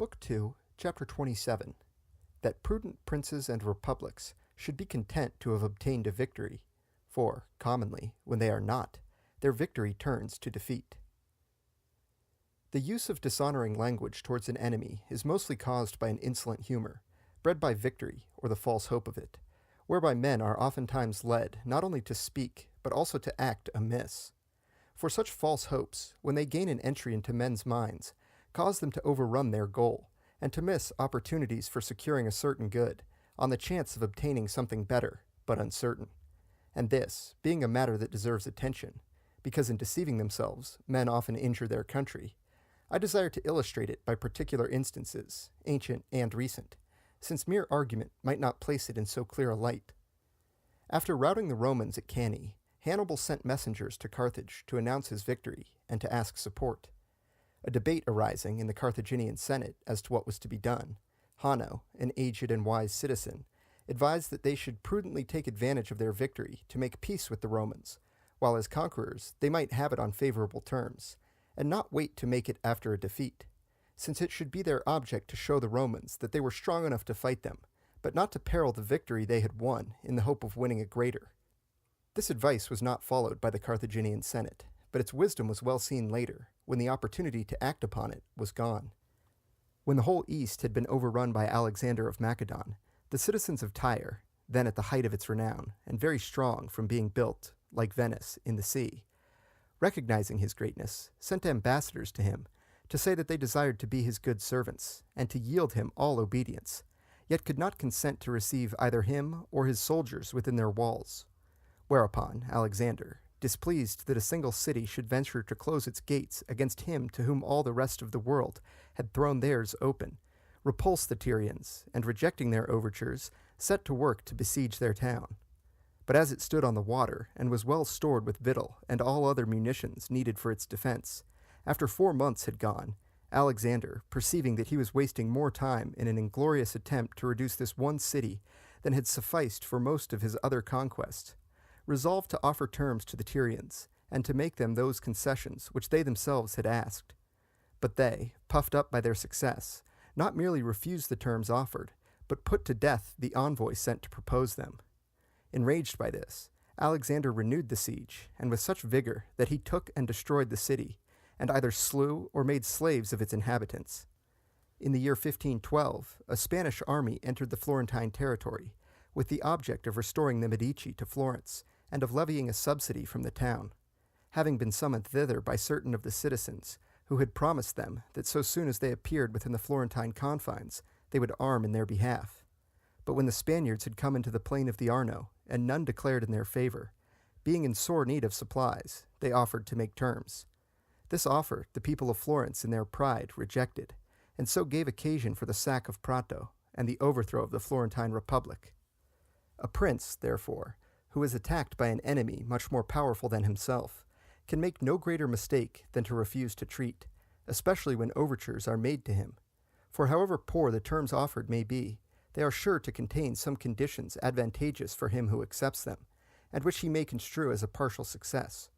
Book 2, Chapter 27, that prudent princes and republics should be content to have obtained a victory, for, commonly, when they are not, their victory turns to defeat. The use of dishonoring language towards an enemy is mostly caused by an insolent humor, bred by victory or the false hope of it, whereby men are oftentimes led not only to speak, but also to act amiss. For such false hopes, when they gain an entry into men's minds, cause them to overrun their goal, and to miss opportunities for securing a certain good, on the chance of obtaining something better, but uncertain. And this, being a matter that deserves attention, because in deceiving themselves, men often injure their country, I desire to illustrate it by particular instances, ancient and recent, since mere argument might not place it in so clear a light. After routing the Romans at Cannae, Hannibal sent messengers to Carthage to announce his victory and to ask support. A debate arising in the Carthaginian Senate as to what was to be done, Hanno, an aged and wise citizen, advised that they should prudently take advantage of their victory to make peace with the Romans, while as conquerors they might have it on favorable terms, and not wait to make it after a defeat, since it should be their object to show the Romans that they were strong enough to fight them, but not to peril the victory they had won in the hope of winning a greater. This advice was not followed by the Carthaginian Senate, but its wisdom was well seen later, when the opportunity to act upon it was gone. When the whole East had been overrun by Alexander of Macedon, the citizens of Tyre, then at the height of its renown, and very strong from being built, like Venice, in the sea, recognizing his greatness, sent ambassadors to him, to say that they desired to be his good servants, and to yield him all obedience, yet could not consent to receive either him or his soldiers within their walls. Whereupon Alexander, displeased that a single city should venture to close its gates against him to whom all the rest of the world had thrown theirs open, repulsed the Tyrians, and rejecting their overtures, set to work to besiege their town. But as it stood on the water, and was well stored with victual and all other munitions needed for its defense, after 4 months had gone, Alexander, perceiving that he was wasting more time in an inglorious attempt to reduce this one city than had sufficed for most of his other conquests, resolved to offer terms to the Tyrians, and to make them those concessions which they themselves had asked. But they, puffed up by their success, not merely refused the terms offered, but put to death the envoy sent to propose them. Enraged by this, Alexander renewed the siege, and with such vigor that he took and destroyed the city, and either slew or made slaves of its inhabitants. In the year 1512, a Spanish army entered the Florentine territory, with the object of restoring the Medici to Florence, and of levying a subsidy from the town, having been summoned thither by certain of the citizens, who had promised them that so soon as they appeared within the Florentine confines, they would arm in their behalf. But when the Spaniards had come into the plain of the Arno, and none declared in their favor, being in sore need of supplies, they offered to make terms. This offer the people of Florence in their pride rejected, and so gave occasion for the sack of Prato, and the overthrow of the Florentine Republic. A prince, therefore, who is attacked by an enemy much more powerful than himself, can make no greater mistake than to refuse to treat, especially when overtures are made to him. For however poor the terms offered may be, they are sure to contain some conditions advantageous for him who accepts them, and which he may construe as a partial success.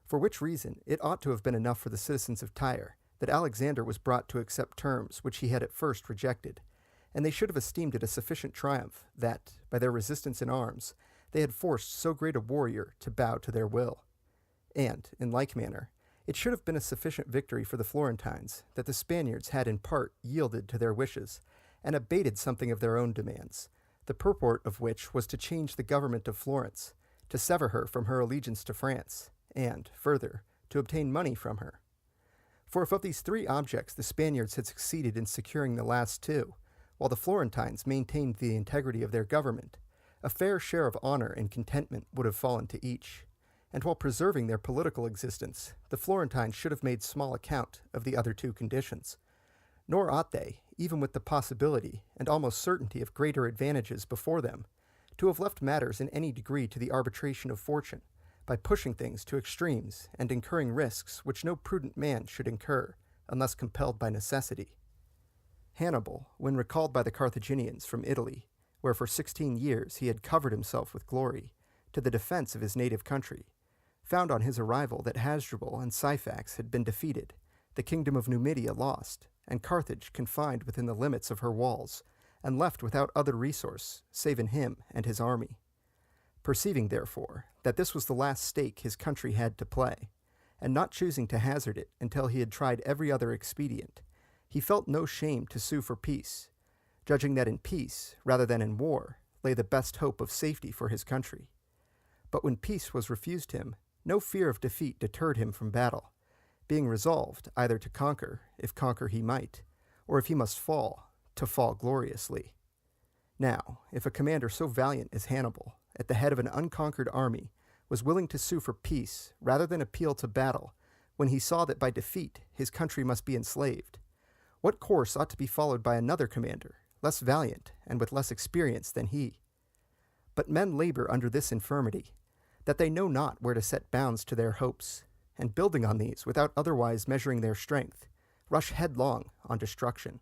For which reason it ought to have been enough for the citizens of Tyre that Alexander was brought to accept terms which he had at first rejected, and they should have esteemed it a sufficient triumph that, by their resistance in arms, they had forced so great a warrior to bow to their will. And, in like manner, it should have been a sufficient victory for the Florentines that the Spaniards had in part yielded to their wishes, and abated something of their own demands, the purport of which was to change the government of Florence, to sever her from her allegiance to France, and, further, to obtain money from her. For if of these 3 objects the Spaniards had succeeded in securing the last 2, while the Florentines maintained the integrity of their government, a fair share of honor and contentment would have fallen to each, and while preserving their political existence, the Florentines should have made small account of the other 2 conditions. Nor ought they, even with the possibility and almost certainty of greater advantages before them, to have left matters in any degree to the arbitration of fortune, by pushing things to extremes and incurring risks which no prudent man should incur, unless compelled by necessity. Hannibal, when recalled by the Carthaginians from Italy, where for 16 years he had covered himself with glory, to the defense of his native country, found on his arrival that Hasdrubal and Syphax had been defeated, the kingdom of Numidia lost, and Carthage confined within the limits of her walls, and left without other resource save in him and his army. Perceiving, therefore, that this was the last stake his country had to play, and not choosing to hazard it until he had tried every other expedient, he felt no shame to sue for peace, judging that in peace, rather than in war, lay the best hope of safety for his country. But when peace was refused him, no fear of defeat deterred him from battle, being resolved either to conquer, if conquer he might, or if he must fall, to fall gloriously. Now, if a commander so valiant as Hannibal, at the head of an unconquered army, was willing to sue for peace rather than appeal to battle, when he saw that by defeat his country must be enslaved, what course ought to be followed by another commander, less valiant and with less experience than he? But men labor under this infirmity, that they know not where to set bounds to their hopes, and building on these without otherwise measuring their strength, rush headlong on destruction.